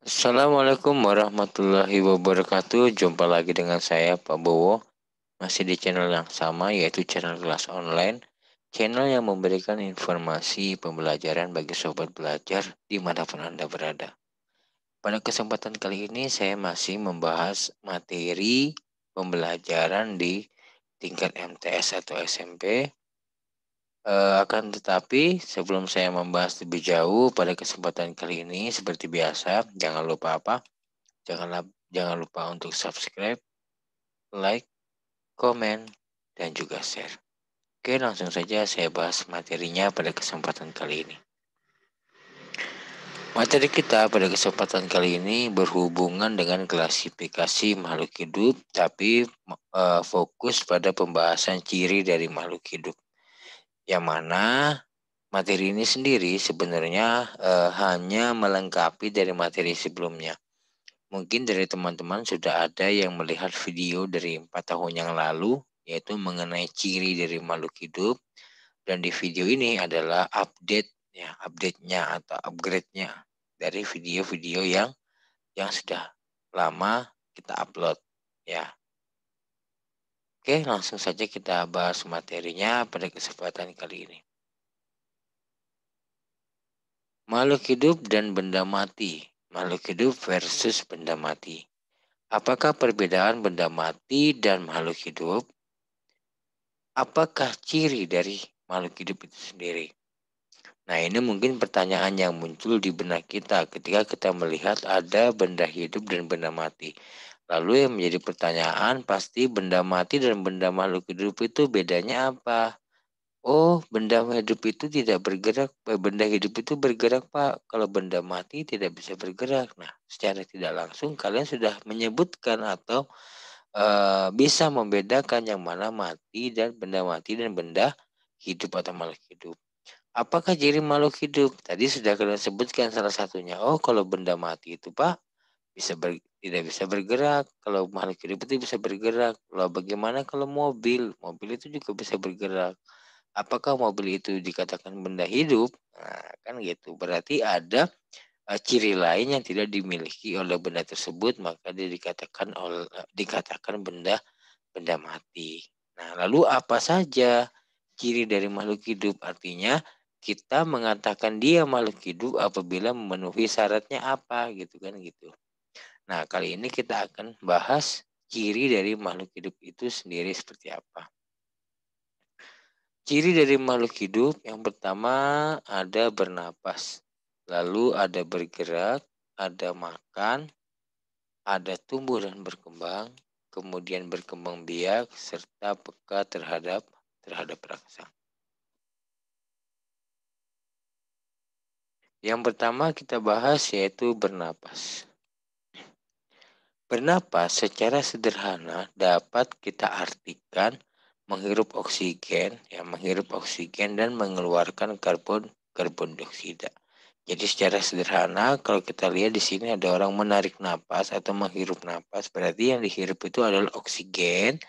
Assalamualaikum warahmatullahi wabarakatuh. Jumpa lagi dengan saya Pak Bowo. Masih di channel yang sama, yaitu channel kelas online. Channel yang memberikan informasi pembelajaran bagi sobat belajar dimanapun Anda berada. Pada kesempatan kali ini saya masih membahas materi pembelajaran di tingkat MTS atau SMP. Akan tetapi sebelum saya membahas lebih jauh pada kesempatan kali ini, seperti biasa, jangan lupa apa? Jangan lupa untuk subscribe, like, komen, dan juga share. Oke, langsung saja saya bahas materinya pada kesempatan kali ini. Materi kita pada kesempatan kali ini berhubungan dengan klasifikasi makhluk hidup, tapi fokus pada pembahasan ciri dari makhluk hidup. Yang mana materi ini sendiri sebenarnya hanya melengkapi dari materi sebelumnya. Mungkin dari teman-teman sudah ada yang melihat video dari 4 tahun yang lalu, yaitu mengenai ciri dari makhluk hidup. Dan di video ini adalah update-nya atau upgrade-nya dari video-video yang sudah lama kita upload. Ya, oke, langsung saja kita bahas materinya pada kesempatan kali ini. Makhluk hidup dan benda mati. Makhluk hidup versus benda mati. Apakah perbedaan benda mati dan makhluk hidup? Apakah ciri dari makhluk hidup itu sendiri? Nah, ini mungkin pertanyaan yang muncul di benak kita ketika kita melihat ada benda hidup dan benda mati. Lalu yang menjadi pertanyaan pasti benda mati dan benda makhluk hidup itu bedanya apa? Oh, benda hidup itu tidak bergerak. Benda hidup itu bergerak, Pak. Kalau benda mati tidak bisa bergerak. Nah, secara tidak langsung kalian sudah menyebutkan atau bisa membedakan yang mana mati dan benda hidup atau makhluk hidup. Apakah ciri makhluk hidup? Tadi sudah kalian sebutkan salah satunya. Oh, kalau benda mati itu Pak tidak bisa bergerak. Kalau makhluk hidup itu bisa bergerak. Lalu bagaimana kalau mobil? Mobil itu juga bisa bergerak. Apakah mobil itu dikatakan benda hidup? Nah, kan gitu. Berarti ada ciri lain yang tidak dimiliki oleh benda tersebut, maka dia dikatakan benda benda mati. Nah, lalu apa saja ciri dari makhluk hidup? Artinya kita mengatakan dia makhluk hidup apabila memenuhi syaratnya apa gitu kan gitu. Nah, kali ini kita akan bahas ciri dari makhluk hidup itu sendiri seperti apa. Ciri dari makhluk hidup yang pertama ada bernapas, lalu ada bergerak, ada makan, ada tumbuh dan berkembang, kemudian berkembang biak, serta peka terhadap rangsang. Yang pertama kita bahas yaitu bernapas. Bernapas secara sederhana dapat kita artikan menghirup oksigen dan mengeluarkan karbon dioksida. Jadi secara sederhana kalau kita lihat di sini ada orang menarik napas atau menghirup napas, berarti yang dihirup itu adalah oksigen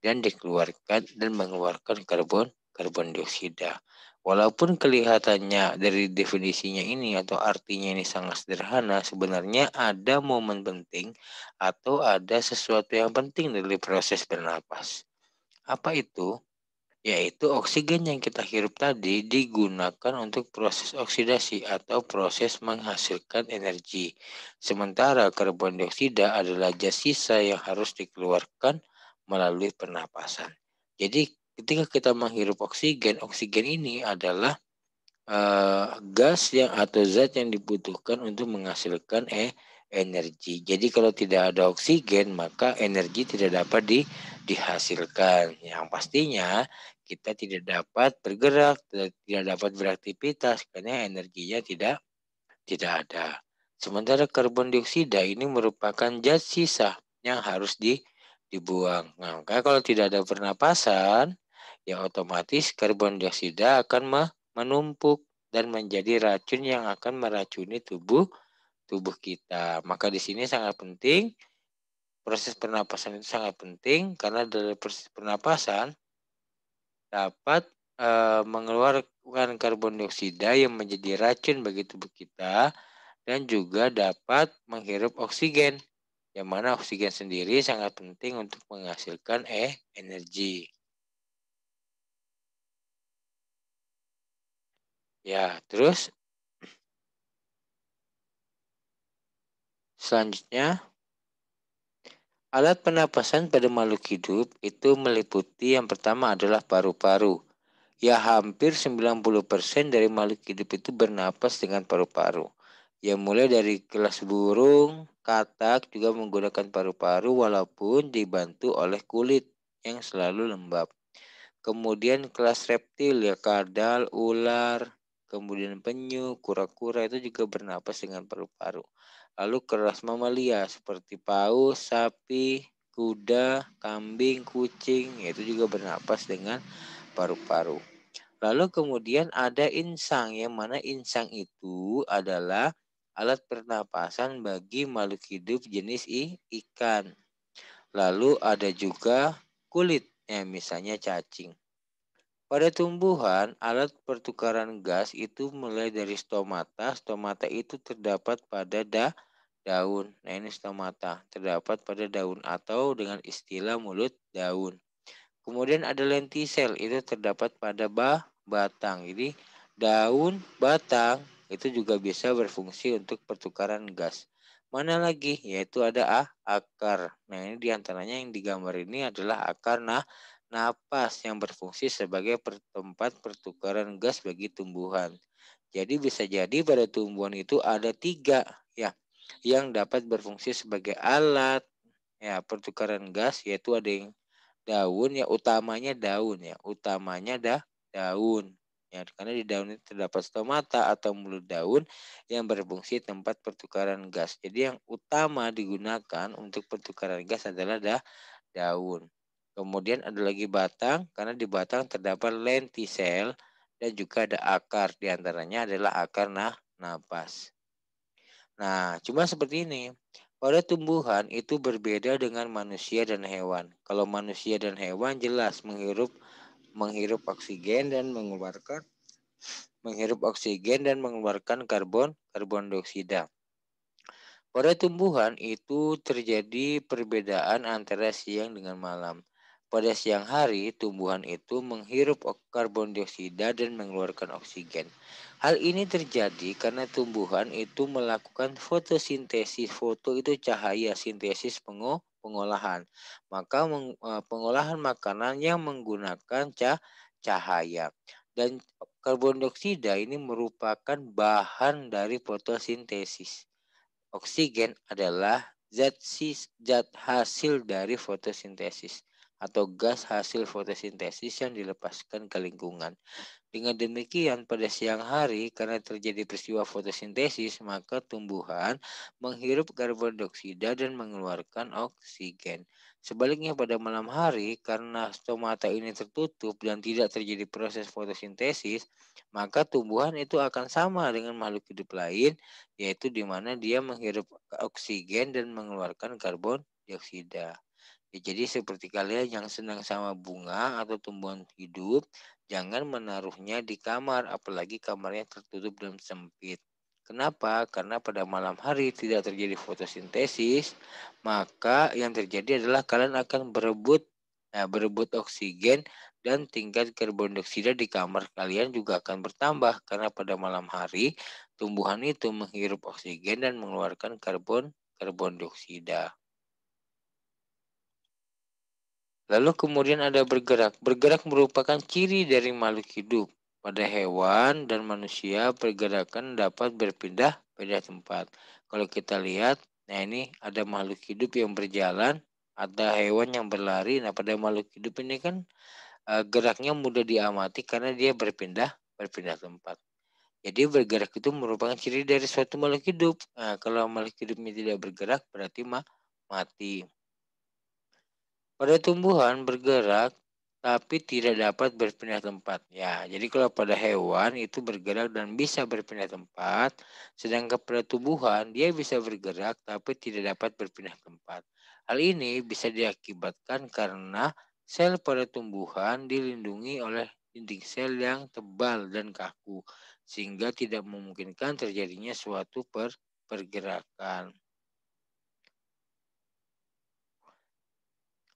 dan dikeluarkan dan mengeluarkan karbon dioksida. Walaupun kelihatannya dari definisinya ini atau artinya ini sangat sederhana, sebenarnya ada momen penting atau ada sesuatu yang penting dari proses bernapas. Apa itu? Yaitu oksigen yang kita hirup tadi digunakan untuk proses oksidasi atau proses menghasilkan energi. Sementara karbon dioksida adalah gas sisa yang harus dikeluarkan melalui pernapasan. Jadi ketika kita menghirup oksigen, oksigen ini adalah gas yang atau zat yang dibutuhkan untuk menghasilkan energi. Jadi kalau tidak ada oksigen maka energi tidak dapat dihasilkan. Yang pastinya kita tidak dapat bergerak, tidak dapat beraktivitas karena energinya tidak ada. Sementara karbon dioksida ini merupakan zat sisa yang harus dibuang. Nah, maka kalau tidak ada pernapasan, ya otomatis karbon dioksida akan menumpuk dan menjadi racun yang akan meracuni tubuh kita. Maka di sini sangat penting, proses pernapasan itu sangat penting karena dari proses pernapasan dapat mengeluarkan karbon dioksida yang menjadi racun bagi tubuh kita dan juga dapat menghirup oksigen, yang mana oksigen sendiri sangat penting untuk menghasilkan energi. Ya, terus selanjutnya, alat pernapasan pada makhluk hidup itu meliputi yang pertama adalah paru-paru. Ya, hampir 90% dari makhluk hidup itu bernapas dengan paru-paru. Ya, mulai dari kelas burung, katak juga menggunakan paru-paru walaupun dibantu oleh kulit yang selalu lembab. Kemudian kelas reptil ya kadal, ular, kemudian penyu, kura-kura itu juga bernapas dengan paru-paru. Lalu kelas mamalia seperti paus, sapi, kuda, kambing, kucing itu juga bernapas dengan paru-paru. Lalu kemudian ada insang, yang mana insang itu adalah alat pernapasan bagi makhluk hidup jenis ikan. Lalu ada juga kulit, ya misalnya cacing. Pada tumbuhan, alat pertukaran gas itu mulai dari stomata. Stomata itu terdapat pada daun. Nah, ini stomata, terdapat pada daun atau dengan istilah mulut daun. Kemudian ada lentisel, itu terdapat pada batang. Jadi daun, batang itu juga bisa berfungsi untuk pertukaran gas. Mana lagi? Yaitu ada akar. Nah, ini diantaranya yang digambar ini adalah akar napas yang berfungsi sebagai tempat pertukaran gas bagi tumbuhan. Jadi bisa jadi pada tumbuhan itu ada 3 ya yang dapat berfungsi sebagai alat ya pertukaran gas, yaitu ada yang daun ya, utamanya daun. Ya, karena di daun itu terdapat stomata atau mulut daun yang berfungsi tempat pertukaran gas. Jadi yang utama digunakan untuk pertukaran gas adalah daun. Kemudian ada lagi batang, karena di batang terdapat lentisel dan juga ada akar. Di antaranya adalah akar napas. Nah, cuma seperti ini. Pada tumbuhan itu berbeda dengan manusia dan hewan. Kalau manusia dan hewan jelas menghirup oksigen dan mengeluarkan karbon dioksida. Pada tumbuhan itu terjadi perbedaan antara siang dengan malam. Pada siang hari, tumbuhan itu menghirup karbon dioksida dan mengeluarkan oksigen. Hal ini terjadi karena tumbuhan itu melakukan fotosintesis. Foto itu cahaya, sintesis pengolahan. Maka pengolahan makanan yang menggunakan cahaya. Dan karbon dioksida ini merupakan bahan dari fotosintesis. Oksigen adalah zat hasil dari fotosintesis atau gas hasil fotosintesis yang dilepaskan ke lingkungan. Dengan demikian, pada siang hari, karena terjadi peristiwa fotosintesis, maka tumbuhan menghirup karbon dioksida dan mengeluarkan oksigen. Sebaliknya pada malam hari, karena stomata ini tertutup dan tidak terjadi proses fotosintesis, maka tumbuhan itu akan sama dengan makhluk hidup lain, yaitu di mana dia menghirup oksigen dan mengeluarkan karbon dioksida. Ya, jadi seperti kalian yang senang sama bunga atau tumbuhan hidup, jangan menaruhnya di kamar, apalagi kamarnya tertutup dan sempit. Kenapa? Karena pada malam hari tidak terjadi fotosintesis, maka yang terjadi adalah kalian akan berebut oksigen dan tingkat karbon dioksida di kamar kalian juga akan bertambah karena pada malam hari tumbuhan itu menghirup oksigen dan mengeluarkan karbon dioksida. Lalu kemudian ada bergerak. Bergerak merupakan ciri dari makhluk hidup. Pada hewan dan manusia, pergerakan dapat berpindah-pindah tempat. Kalau kita lihat, nah ini ada makhluk hidup yang berjalan, ada hewan yang berlari. Nah, pada makhluk hidup ini kan geraknya mudah diamati karena dia berpindah tempat. Jadi bergerak itu merupakan ciri dari suatu makhluk hidup. Nah, kalau makhluk hidupnya tidak bergerak berarti mati. Pada tumbuhan bergerak tapi tidak dapat berpindah tempat. Ya, jadi kalau pada hewan itu bergerak dan bisa berpindah tempat, sedangkan pada tumbuhan dia bisa bergerak tapi tidak dapat berpindah tempat. Hal ini bisa diakibatkan karena sel pada tumbuhan dilindungi oleh dinding sel yang tebal dan kaku, sehingga tidak memungkinkan terjadinya suatu pergerakan.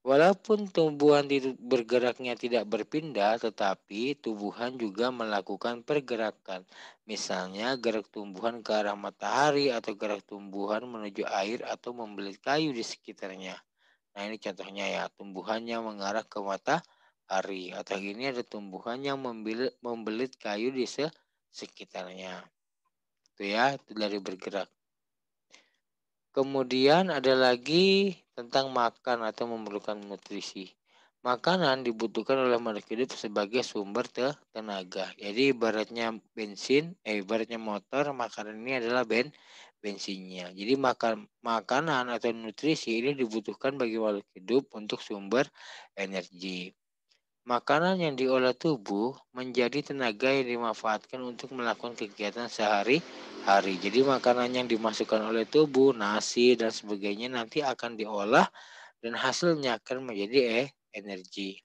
Walaupun tumbuhan bergeraknya tidak berpindah, tetapi tumbuhan juga melakukan pergerakan. Misalnya gerak tumbuhan ke arah matahari atau gerak tumbuhan menuju air atau membelit kayu di sekitarnya. Nah ini contohnya ya, tumbuhan yang mengarah ke matahari. Atau ini ada tumbuhan yang membelit kayu di sekitarnya. Itu ya, itu dari bergerak. Kemudian ada lagi tentang makan atau memerlukan nutrisi. Makanan dibutuhkan oleh makhluk hidup sebagai sumber tenaga. Jadi ibaratnya ibaratnya motor, makanan ini adalah bensinnya. Jadi makanan atau nutrisi ini dibutuhkan bagi makhluk hidup untuk sumber energi. Makanan yang diolah tubuh menjadi tenaga yang dimanfaatkan untuk melakukan kegiatan sehari-hari. Jadi makanan yang dimasukkan oleh tubuh, nasi dan sebagainya nanti akan diolah dan hasilnya akan menjadi energi.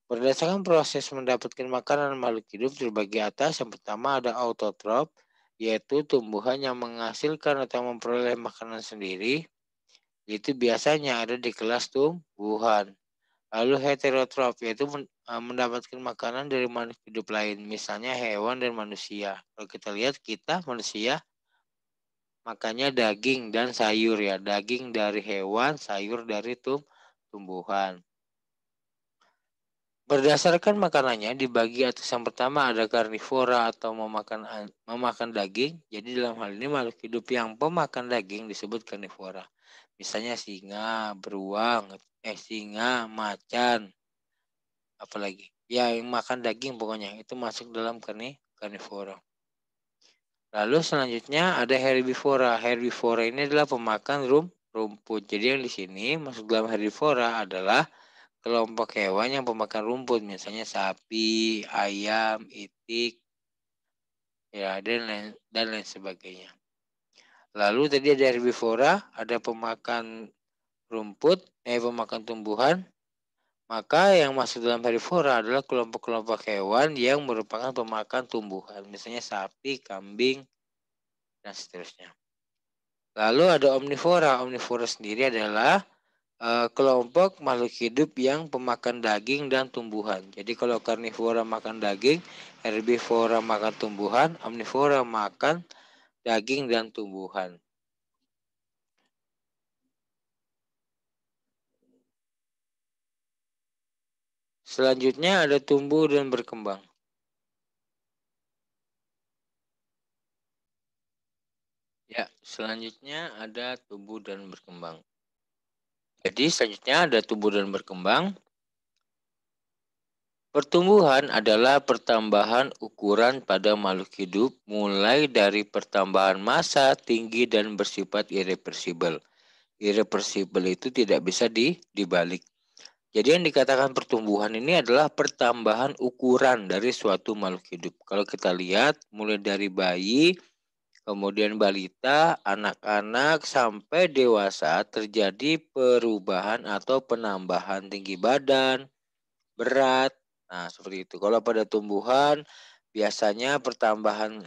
Berdasarkan proses mendapatkan makanan makhluk hidup terbagi atas, yang pertama ada autotrof, yaitu tumbuhan yang menghasilkan atau memperoleh makanan sendiri. Itu biasanya ada di kelas tumbuhan. Lalu heterotrof, yaitu mendapatkan makanan dari makhluk hidup lain, misalnya hewan dan manusia. Kalau kita lihat, kita manusia makannya daging dan sayur ya. Daging dari hewan, sayur dari tumbuhan. Berdasarkan makanannya dibagi atas, yang pertama ada karnivora atau memakan daging. Jadi dalam hal ini makhluk hidup yang pemakan daging disebut karnivora. Misalnya singa, macan, apalagi ya yang makan daging pokoknya itu masuk dalam karnivora. Lalu selanjutnya ada herbivora. Herbivora ini adalah pemakan rumput. Jadi yang di sini masuk dalam herbivora adalah kelompok hewan yang pemakan rumput, misalnya sapi, ayam, itik, ya dan lain sebagainya. Lalu tadi ada herbivora, ada pemakan rumput, pemakan tumbuhan. Maka yang masuk dalam herbivora adalah kelompok-kelompok hewan yang merupakan pemakan tumbuhan, misalnya sapi, kambing, dan seterusnya. Lalu ada omnivora. Omnivora sendiri adalah kelompok makhluk hidup yang pemakan daging dan tumbuhan. Jadi kalau karnivora makan daging, herbivora makan tumbuhan, omnivora makan daging dan tumbuhan. Selanjutnya ada tumbuh dan berkembang. Ya, selanjutnya ada tumbuh dan berkembang. Jadi selanjutnya ada tumbuh dan berkembang. Pertumbuhan adalah pertambahan ukuran pada makhluk hidup mulai dari pertambahan massa, tinggi, dan bersifat irreversibel. Irreversibel itu tidak bisa dibalik. Jadi yang dikatakan pertumbuhan ini adalah pertambahan ukuran dari suatu makhluk hidup. Kalau kita lihat mulai dari bayi, kemudian balita, anak-anak sampai dewasa terjadi perubahan atau penambahan tinggi badan, berat. Nah, seperti itu. Kalau pada tumbuhan biasanya pertambahan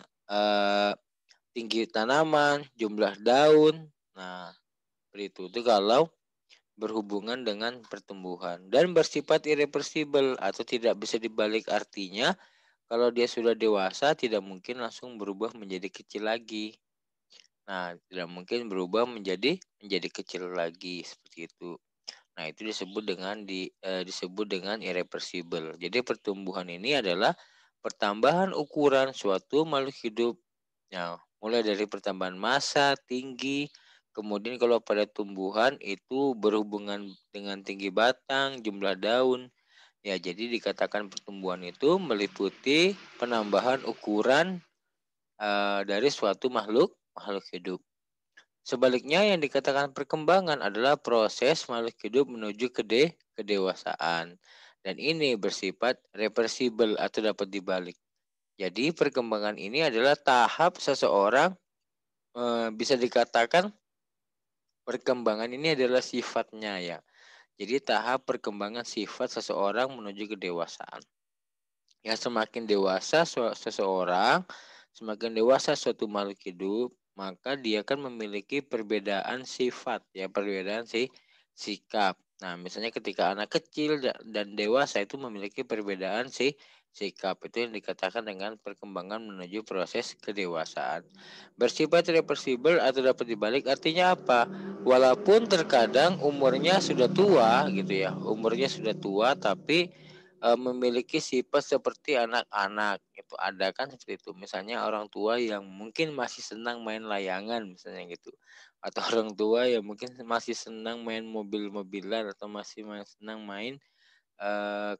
tinggi tanaman, jumlah daun. Nah, seperti itu. Itu kalau berhubungan dengan pertumbuhan dan bersifat irreversibel atau tidak bisa dibalik, artinya kalau dia sudah dewasa tidak mungkin langsung berubah menjadi kecil lagi. Nah, tidak mungkin berubah menjadi kecil lagi seperti itu. Nah, itu disebut dengan irreversibel. Jadi pertumbuhan ini adalah pertambahan ukuran suatu makhluk hidup. Nah, mulai dari pertambahan massa, tinggi, kemudian kalau pada tumbuhan itu berhubungan dengan tinggi batang, jumlah daun. Ya, jadi dikatakan pertumbuhan itu meliputi penambahan ukuran dari suatu makhluk hidup. Sebaliknya yang dikatakan perkembangan adalah proses makhluk hidup menuju kedewasaan. Dan ini bersifat reversibel atau dapat dibalik. Jadi perkembangan ini adalah tahap seseorang, bisa dikatakan perkembangan ini adalah sifatnya ya. Jadi tahap perkembangan sifat seseorang menuju kedewasaan. Yang semakin dewasa seseorang, semakin dewasa suatu makhluk hidup, maka dia kan memiliki perbedaan sifat ya, perbedaan sikap. Nah, misalnya ketika anak kecil dan dewasa itu memiliki perbedaan sikap, itu yang dikatakan dengan perkembangan menuju proses kedewasaan. Bersifat reversibel atau dapat dibalik artinya apa? Walaupun terkadang umurnya sudah tua gitu ya, umurnya sudah tua tapi memiliki sifat seperti anak-anak. Itu ada kan seperti itu. Misalnya orang tua yang mungkin masih senang main layangan misalnya gitu. Atau orang tua yang mungkin masih senang main mobil-mobilan atau masih senang main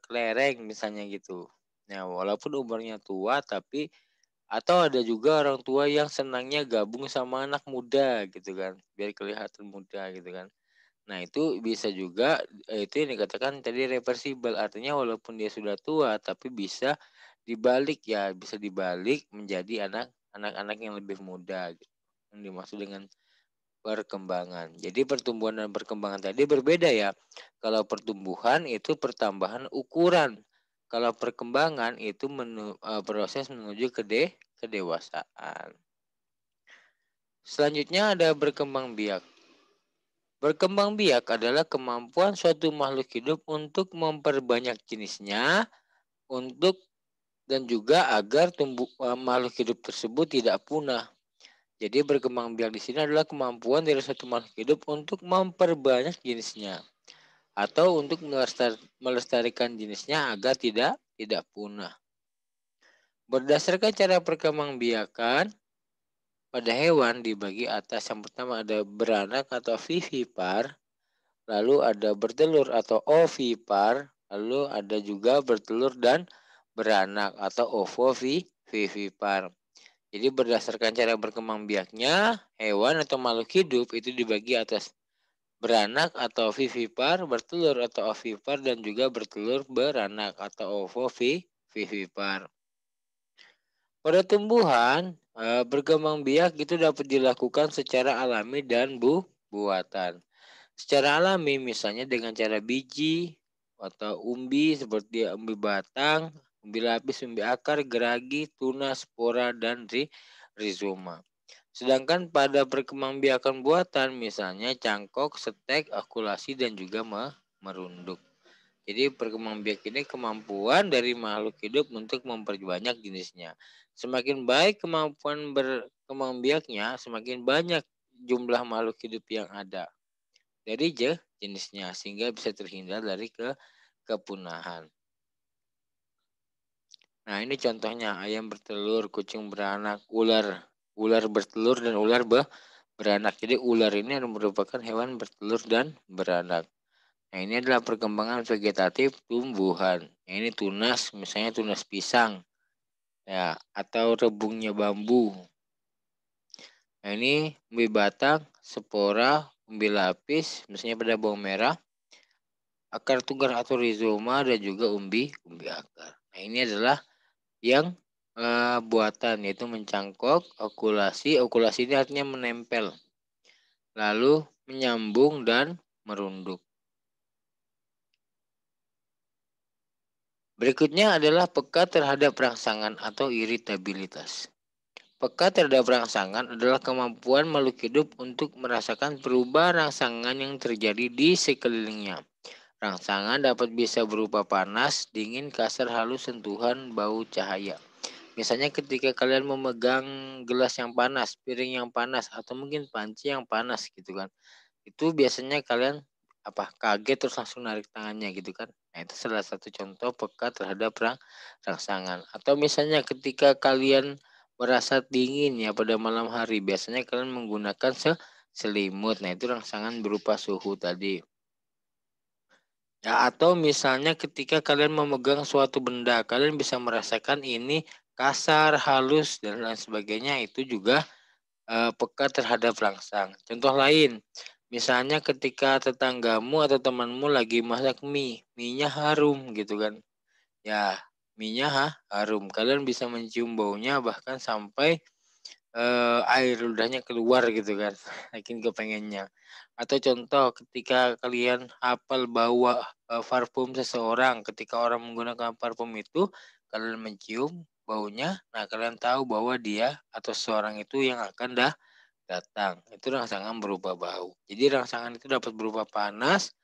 kelereng misalnya gitu. Nah, walaupun umurnya tua tapi atau ada juga orang tua yang senangnya gabung sama anak muda gitu kan, biar kelihatan muda gitu kan. Nah, itu bisa juga itu yang dikatakan tadi reversibel, artinya walaupun dia sudah tua tapi bisa dibalik ya, bisa dibalik menjadi anak-anak yang lebih muda gitu. Yang dimaksud dengan perkembangan. Jadi pertumbuhan dan perkembangan tadi berbeda ya. Kalau pertumbuhan itu pertambahan ukuran. Kalau perkembangan itu proses menuju kedewasaan. Selanjutnya ada berkembang biak. Berkembang biak adalah kemampuan suatu makhluk hidup untuk memperbanyak jenisnya, untuk dan juga agar makhluk hidup tersebut tidak punah. Jadi berkembang biak di sini adalah kemampuan dari suatu makhluk hidup untuk memperbanyak jenisnya atau untuk melestarikan jenisnya agar tidak punah. Berdasarkan cara perkembangbiakan pada hewan dibagi atas, yang pertama ada beranak atau vivipar, lalu ada bertelur atau ovipar, lalu ada juga bertelur dan beranak atau ovovivipar. Jadi berdasarkan cara berkembang biaknya, hewan atau makhluk hidup itu dibagi atas beranak atau vivipar, bertelur atau ovipar, dan juga bertelur beranak atau ovovivipar. Pada tumbuhan, berkembang biak itu dapat dilakukan secara alami dan buatan. Secara alami misalnya dengan cara biji atau umbi seperti umbi batang, umbi lapis, umbi akar, geragi, tunas, spora, dan rizoma. Sedangkan pada perkembangbiakan buatan misalnya cangkok, setek, akulasi, dan juga merunduk. Jadi perkembangbiak ini kemampuan dari makhluk hidup untuk memperbanyak jenisnya. Semakin baik kemampuan berkembangbiaknya, semakin banyak jumlah makhluk hidup yang ada dari jenisnya sehingga bisa terhindar dari kepunahan. Nah, ini contohnya ayam bertelur, kucing beranak, ular bertelur dan ular beranak. Jadi ular ini merupakan hewan bertelur dan beranak. Nah, ini adalah perkembangan vegetatif tumbuhan. Nah, ini tunas, misalnya tunas pisang, ya, atau rebungnya bambu. Nah, ini umbi batang, spora, umbi lapis, misalnya pada bawang merah, akar tunggal atau rizoma, dan juga umbi akar. Nah, ini adalah yang buatan, yaitu mencangkok, okulasi. Okulasi ini artinya menempel, lalu menyambung dan merunduk. Berikutnya adalah peka terhadap rangsangan atau iritabilitas. Peka terhadap rangsangan adalah kemampuan makhluk hidup untuk merasakan perubahan rangsangan yang terjadi di sekelilingnya. Rangsangan dapat bisa berupa panas, dingin, kasar, halus, sentuhan, bau, cahaya. Misalnya ketika kalian memegang gelas yang panas, piring yang panas, atau mungkin panci yang panas gitu kan. Itu biasanya kalian kaget terus langsung narik tangannya gitu kan. Nah, itu salah satu contoh peka terhadap rangsangan. Atau misalnya ketika kalian merasa dingin ya pada malam hari, biasanya kalian menggunakan selimut. Nah, itu rangsangan berupa suhu tadi. Ya, atau misalnya ketika kalian memegang suatu benda, kalian bisa merasakan ini kasar, halus, dan lain sebagainya. Itu juga peka terhadap rangsang. Contoh lain, misalnya ketika tetanggamu atau temanmu lagi masak mie-nya harum gitu kan. Ya, mie-nya harum. Kalian bisa mencium baunya bahkan sampai air ludahnya keluar gitu kan. Saking kepengennya. Atau contoh ketika kalian hafal bau parfum seseorang, ketika orang menggunakan parfum itu, kalian mencium baunya, nah kalian tahu bahwa dia atau seseorang itu yang akan datang. Itu rangsangan berupa bau. Jadi rangsangan itu dapat berupa panas,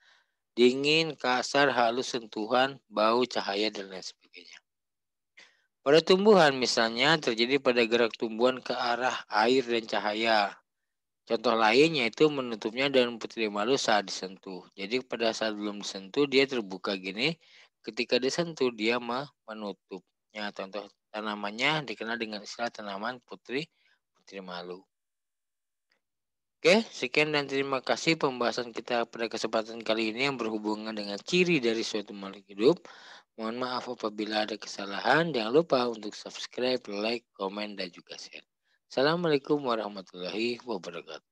dingin, kasar, halus, sentuhan, bau, cahaya, dan lain sebagainya. Pada tumbuhan misalnya terjadi pada gerak tumbuhan ke arah air dan cahaya. Contoh lain yaitu menutupnya daun putri malu saat disentuh. Jadi pada saat belum disentuh dia terbuka gini, ketika disentuh dia menutupnya. Contoh tanamannya dikenal dengan istilah tanaman putri putri malu. Oke, sekian dan terima kasih pembahasan kita pada kesempatan kali ini yang berhubungan dengan ciri dari suatu makhluk hidup. Mohon maaf apabila ada kesalahan. Jangan lupa untuk subscribe, like, komen, dan juga share. Assalamualaikum warahmatullahi wabarakatuh.